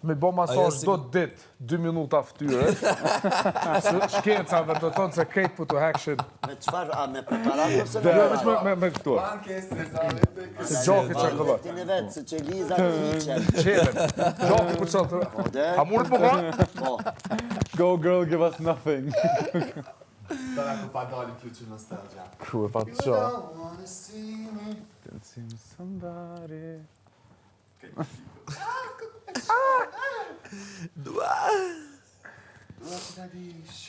me bo masazh do dit, 2 minuta ftyre. Shkenca me do tonë se kejt për të hekshin. Me qëfar, a me preparat ose Dhe me këtu. Se gjoki që këllë. Ti në vetë, se që Liza në miqen. Qelet. Gjoki për qëllë. A mund të më Po. Go girl, give us nothing. Tara ku pa dali future nostalgia. Ku e pa të qa. Can see me somebody. Dua të dish.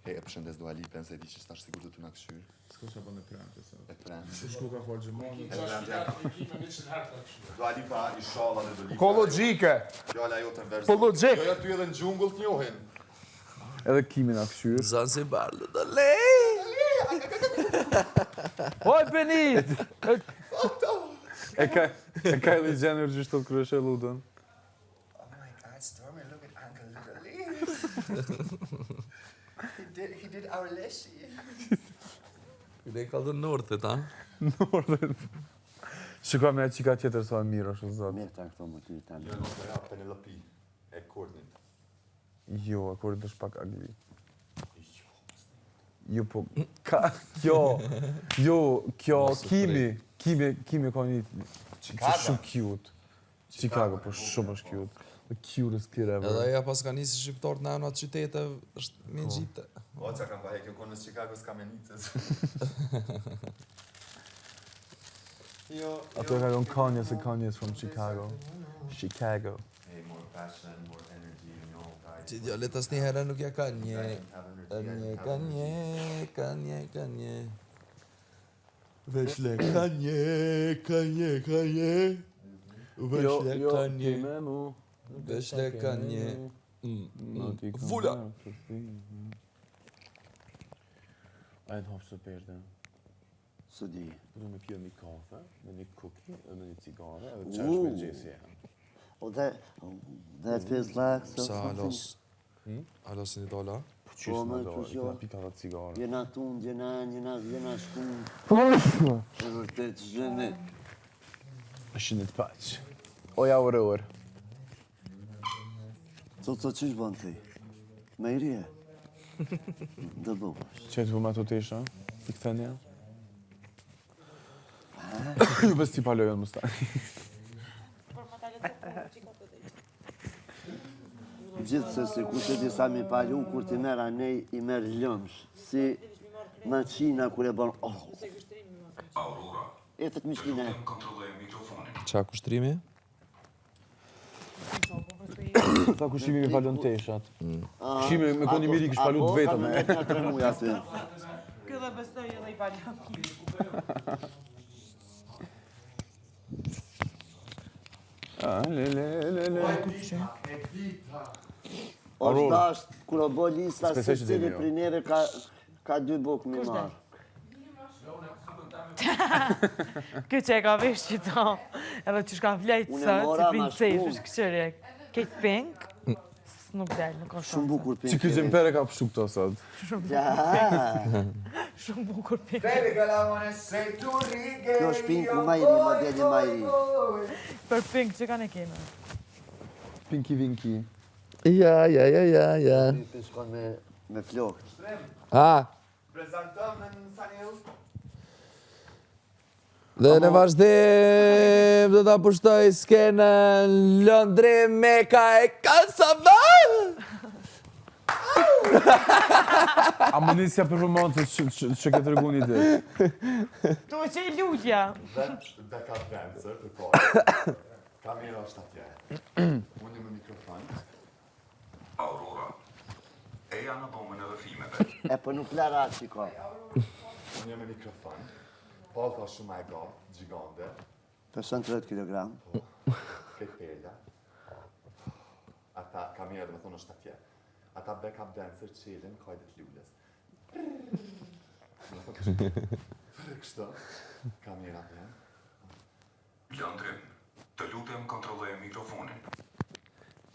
Hey, e përshëndes Dua Lipën se di që s'tash sigur do t'u na këshyr. S'ka që bën e prante. E prante. Shku ka folë gjëmonë. Dua Lipa inshallah dhe do Lipa. Ekologjike. Fjala jote në vers. Ekologjik. Jo ty edhe në xhungull të njohin. Edhe Kimi na këshyr. Zanzibar, do le. Oj, Benit! E Kylie Jenner gjysh të kryeshe ludën. Oh my God, Stormy, look at Uncle Lee. He did our leshi. Këne ka dhe nortet, ha? Nordet. Shikoj me qika tjetër sa e mirë është zot. Mirë ta këto më ty tanë. Jo, nuk ja, Penelope. E Courtney. Jo, e kur është pak agli. Jo, po, kjo Kimi ka një shumë cute. Chicago, po shumë është cute. The cutest kid ever. Edhe aja pas ka nisi shqiptar në anët qytete, është me gjite. O, që kam bahe, kjo konës Chicago s'ka me nicës. Ato e ka gënë Kanye, se Kanye is from Chicago. Chicago. Hey, more passion, more energy, you know, guys. Që djallet as një herë nuk ja ka një. Kanje. Veshle kanje. Veshle kanje. Veshle kanje. Vula. A e të hapë së perde. Së di. Du me pjo një kafe, me një cookie, dhe një cigare, edhe qash me gjesi. Oh, that feels like Sa alos. Alos një dola. Qysh Po, me me do, kush i jo. këna pika dhe cigare. Jena tun, jena shkun. E vërtet zhëne. Është një të paq. Oja orë. Co qysh bën ti? Me i rje? Dë bëvash. Që të vëma të tesha? I këthenja? Ju bes ti palojën më stani. Gjithë se si ku që disa mi palun, kur ti merë anej, i merë lëmsh. Si në Qina, kur e bën, Aurora, etët mishtine. kontrolloj mikrofonin. Qa kushtrimi? Tha kushimi me palon teshat. Kushimi me koni miri kish palu të vetëm. Apo, ka me të 3 muja aty. Kjo dhe bestoj edhe i palja. Le. është dasht, kur o bo lista, S'pesoj se që cili dini jo. prej neve ka 2 buk mi marë. Kjo që e ka vesh që ta, edhe që shka vlejtë Unë e sot, mora si ma princesh, shku. është këqërje. Kejtë pink, nuk del, nuk ka Shumë shumë. bukur Që pinkë. ky gjempere ka pështu këto sot. Ja, Shumë bukur pink. kjo është pinku majri, modeli majri. Për pink që ka ne keme. Pinky Vinky. Ja. Pinkë shkon me flokë. Ha, Prezentëm në Sanil. dhe në vazhdim do ta pushtoj skenën Londri Meka e Kosovo. Amunisja performancës që ke tërgu një ditë. Tu që i lutja. Dhe ka dancer të kohë. Kamera është atje. Unë me mikrofon. Aurora, eja në bomën edhe fimeve. E për nuk lara që ka. Unë me mikrofon. Palta shumë e ga, gjigande. Person 30 kg. Këtë pelja. Ata kamera dhe me thonë është atje. Ata backup dancer qelin kajdet lulles. Kështu. Kamera të janë. Lëndrim, të lutem kontrolloj mikrofonin.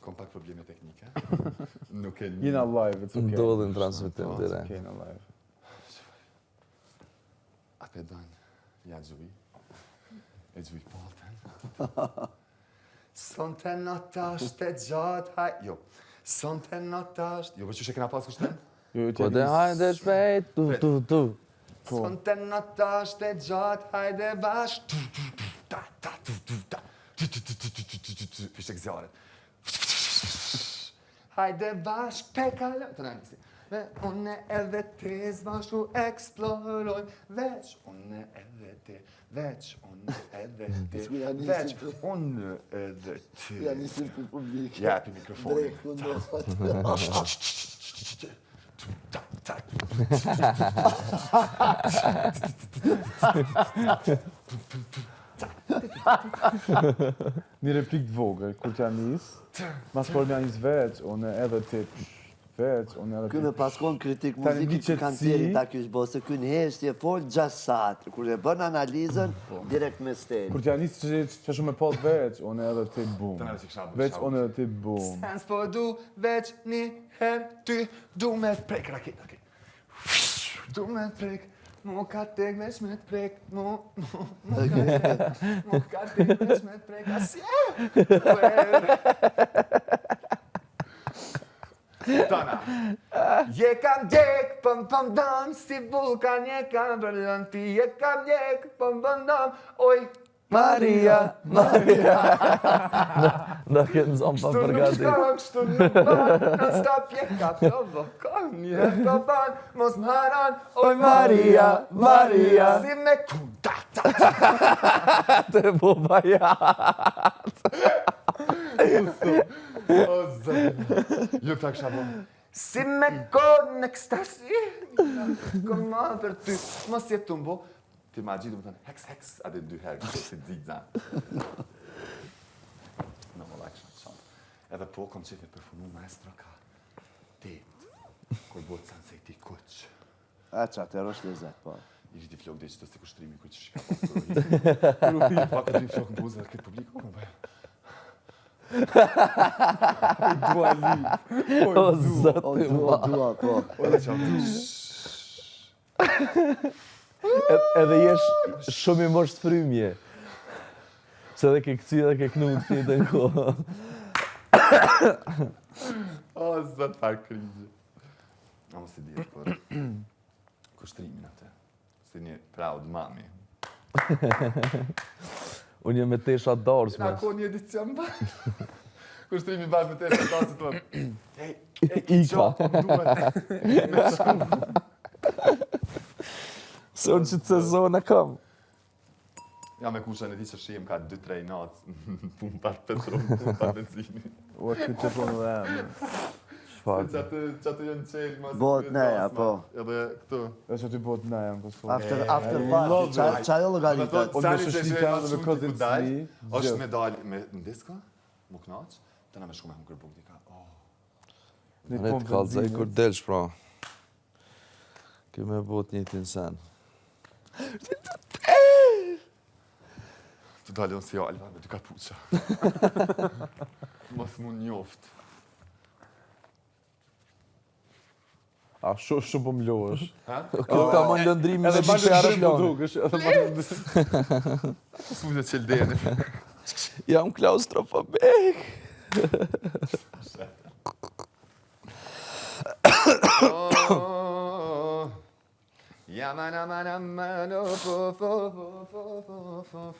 Kom pak probleme teknike. Nuk e një. Jena live, it's okay. Ndodhin transmetim It's dire. okay, jena live. Atë dojnë, ja gjuj. E gjuj palten. Sonte nata është e gjatë, haj... Jo. Sonte nata është... Jo, për që kena pas kushten? Po dhe hajde shpejt, tu. Sonte nata është e gjatë, hajde bash... Fishte këzjarët. Hajde bash, pekale... Të nërë Ve unë edhe ti zbashku eksplorojmë Veç unë edhe ti Veç unë edhe ti Veç unë edhe ti Ja nisim për publik. Ja, për mikrofonin Dreku në Një replik të vogël, kur t'ja nis, mas por m'ja nis veç, unë edhe ti, veç, unë edhe ti. Kënë paskon kritik Tani muzikit që qetësi. kanceri ta kysh bo, se kënë heshtje fol 6 saat, kur e bën analizën, direkt me stel. Kur t'ja nis që shumë e pas veç, unë edhe ti bum. Të nërë që kësha Veç unë edhe ti bum. Sans po du veç një her ty Du me prek raket Du me prek Mu ka tek veç me t'prek Mu ka tek veç me t'prek Asje Tana Je kam djek pëm pëm dam Si vulkan je kam bërlën Ti je kam djek pëm pëm dam Oj Maria. Da kënë zonë pa përgati. Kështu nuk ban, në stop je ka provokon, një ka ban, mos më haran, oj Maria, si me kudata. Të boba jatë. O zënë, ju këta kësha bon. Si me kod në ekstasi, këma për ty, mos jetë të mbo, ti ma gjithë më thënë, heks, adhe 2 herë, kështë si dzidza. Në më lakë shumë. Edhe po, kom qefi përfunu maestro ka 8, kur bëtë sanë se i ti kuq. A qa, të rosh lezet, po. I rriti flok dhe që të si kushtrimi kuq shka pas të Pa këtë një flok në buzë dhe këtë publik, unë bëjë. Dua li. O zëtë ma. Dua, po. Edhe që Edhe jesh shumë i mosh të frymje. Se dhe ke këci dhe ke knu të një të kohë. O, zëtë pa krizë. A mos i dhjetë, por kushtrimin atë. Si një proud mami. Unë jem me tesha darës, Na mes. ko një edicion ba. Kushtrimi bashkë me tesha darës të tonë. Ej, Ika. Me shumë. Se unë që të sezona kam. Ja me kusha në di që shijem ka 2-3 natë pumpat petrol, pumpat benzini. O, këtë që thonë dhe emë. Shfaqë. Qatë jënë qelë mas... Bot neja, po. Edhe këtu. Dhe që ty bëhet në emë, kësë After party, qa jo logaritet? Unë me shështi të edhe me këtë të cili. është me dalë me ndiska, mu knaq, të na me shku me hëmë kërbuk dika. Ne të kalzaj kur delsh, pra. Këmë e bot një t'insan. Të dalë unë si alva me dy kapuqa. Mos mu njoft. A shumë po m'lohësh. Kjo ka më lëndrimi me Edhe ma bishe lëndrim më aeroplane. dukesh, edhe ma lëndrim. S'mu të qeldeni. Jam klaustrofobik. Yaman aman aman of of of of of of.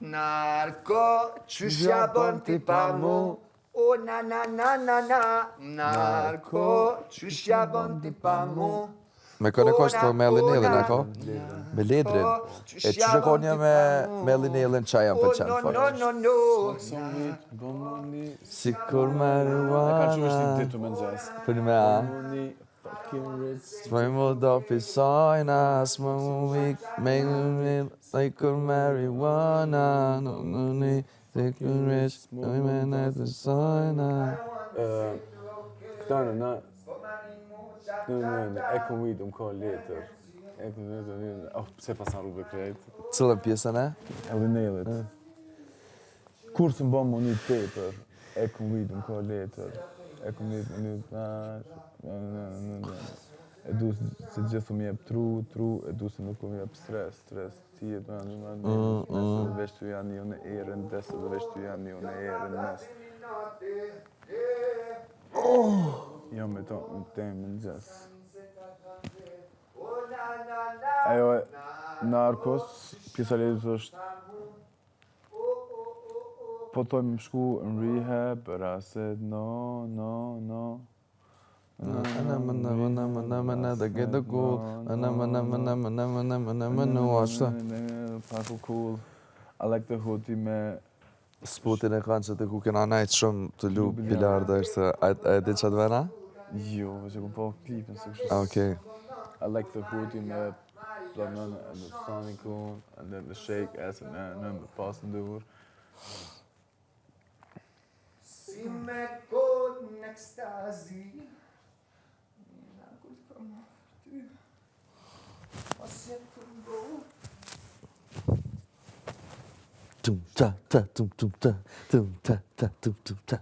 Narko, qyshja bën ti pa mu. O na na na na na. Narko, qyshja bën ti pa mu. Me kënë kështë të me Elinelin, a ka? Me ledrin. E që që ka një me Elinelin qa jam për qenë fakt. Si kur Ka shumë është marijuana. një ditu me nëgjes. Për një me a. Money, fucking rich. S'moj mu do pisojna, s'moj mu vik, me një si kur marijuana. Në një, si kur rich, me me në të sojna. Këta në e kom vitë, më ka letër. E kom vitë, oh, pse pasan rrugë krejt. Cëllën pjesën e? Elinellit. Kur së më një paper, e kom vitë, më ka letër. E kom vitë, E du se gjithu mi jep tru, e du se nuk mi jep stres, ti e do janë një veç të janë një në erën, desë dhe veç të janë një në erën mes. Jo me to, në temë në gjes. Ajo e Narcos, pjesa ledit është po toj më shku në rehab, but I said no. Cool. I like the hoodie me Sputin e kanë që të ku kena najtë shumë të lu bilarda është, a e di qatë vena? Jo, që ku po klipin se kështë. Okej. I like the hoodie me Planon and the Sonicon and then the Shake S&M me pas në dur. Si me kod në ekstazi Nga kujt për më ty Pas jetë të mbo Tum ta ta tum tum ta tum ta ta tum tum ta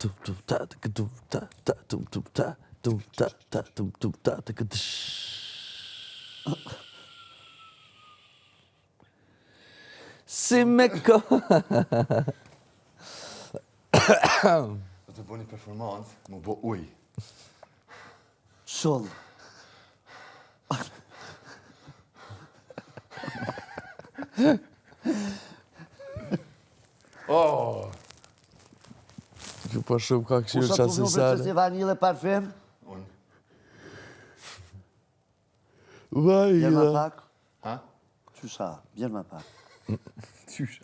tum tum ta tum ta ta tum tum ta tum ta ta tum tum ta Si me ko Do të bëni performancë, më bo uj Sholl. Kjo pa shumë ka këshirë Kusha qasë përnu i për sale. si vanile parfüm? Unë Bjerë ma Vajda. pak? Ha? Qysha, bjerë ma pak. Qysh,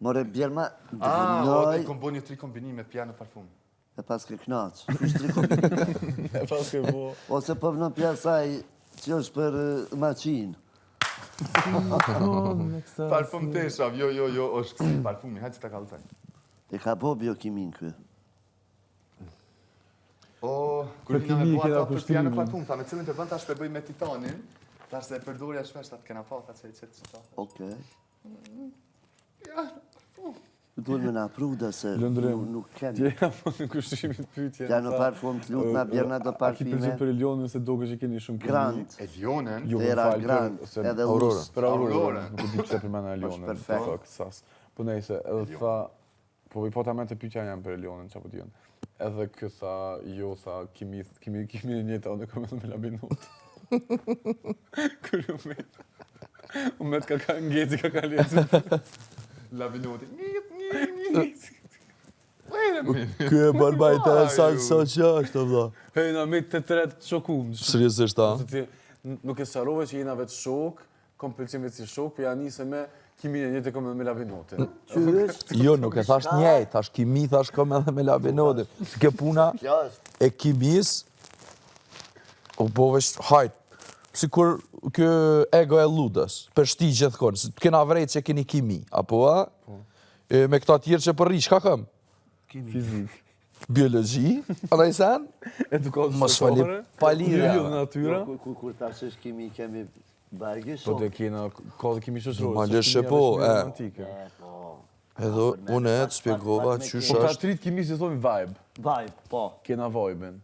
More bjerë ma... O, Noj, të kom bo një 3 kombinime pjanë parfum e pas ke knaq. Qysh tri kombinime? e pas ke bo. Ose po vënë pjesaj që është për maqin. Parfum të shav, jo, është kësi parfumi, hajtë që ta kalëtaj E ka bo biokimin kë. O, kur vina me kimi bua kena ta për kushtimin. pjanë parfum, ta me cilin të bënd ta shpebëj me titanin tash se përdorja shpesh ta të kena pa, ta që i qëtë që ta Okej. Duhet me na pruda se Lëndrim. nuk kenë. Djeja po në kushtimit pyetje. Ja në parfum të lutna, bjerna do A ki parfime. përzim për Elionin se doke që keni shumë kimi? Grand. E Lionen, Jo, më Era falë, Grand, për- se- edhe Aurora. Lus. Për Aurora. Aurora, nuk e di pse përmena Elionin. perfekt. Fuck, sas. Po nejse, edhe tha, po i po ta me të pyetja janë për Elionin, çapo dijon. Edhe kë tha, jo tha, kimi e njëta, unë kam edhe me labinut. Kër u met ka ngeci, ka leci. Lavinoti, njët. Wait a minute. Ky e bën më interesant sa që është, vëlla. Hej, na me të tret shokum. Seriozisht, a? Se ti nuk e sarove që jena vetë shok, kom pëlqim vetë si shok, për ja nisë me kimi e njëtë kom edhe me labinote. Qysh? Jo, nuk e thash njëjtë, thash kimi, thash kom edhe me labinodin. Kjo puna Kjo është. e kimis, u bovesh hajt, si kur kjo ego e ludës, për shti gjithkohë, se kena vrejt që keni kimi, apo a? E, me këta tjerë që përri, shka këm? Fizik. Biologi, a da i sen? Edukatë Mos fali palirja. Jo, natyra. Kur tash është kimi kemi bargi Po shumë. të kena, ka dhe kimi shoqërore. Ma se lëshe kimia po, është e. romantike. Edhe unë e të spjegova qysh Po ka është. trit kimi si thonë vibe. Vibe, po. Kena vibe-in.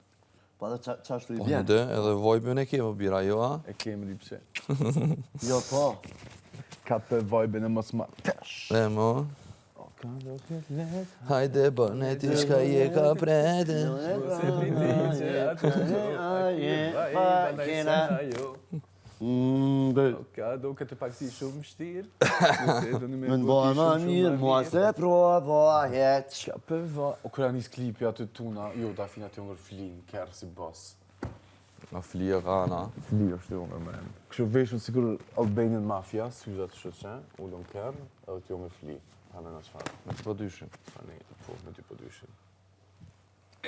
Po edhe qashtu i Po vjen. në dhe, edhe vojbën e kemë bira, jo a? E kemi ripse. Jo, po. Ka të vibe-in e mos ma. E mo, hajde bëne ti shka je ka prete. Ka do këtë pak si shumë shtirë. Më në bëha më mirë, mua se prova heq. Qa përva... O kërë anis klipi aty tuna, jo, da fina të jongër flin, kërë si bas. Nga flia ka na. Fli është të jongër me. Kështë veshën sikur Albanian Mafia, syzat shëqe, ullon kërë, edhe të jongër fli. Hame në qfarë. Me të përdyshin. Po, me ty përdyshin.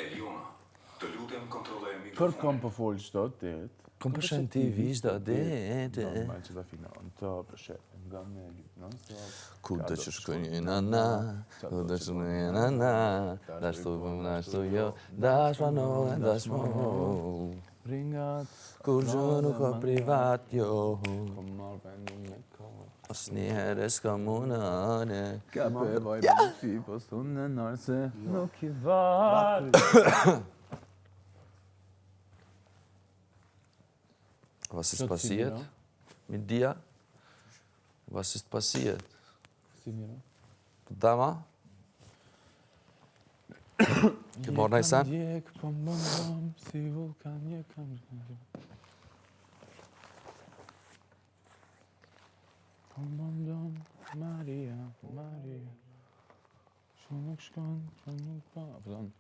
Eliona, të lutem kontrolloj Për mikrofonin. kam për folë qdo dit. Kom përshen TV shda dete. Ma që da fina, në të përshet, nga me lyp, non stop. Ku të që shkojnë na na, ku të që në na na, dash të vëm, dash të jo, dash ma no, dash ma ho. Ringat, Kur gjë nuk ka privat jo, kom marrë vendin me kohë. as një herë s'ka munane. Ka për vajbë në shi, po thunë në nërë se nuk i varë. Was ist Schaut sie passiert? wieder? Mit dir? Was ist passiert? Si mirë. Dama? Ke marrë në i sen? Djek, po më ndom, si vulkan, je kam... Po më ndom, Maria, Maria. Shumë nuk shkon, shumë nuk pa... Pardon.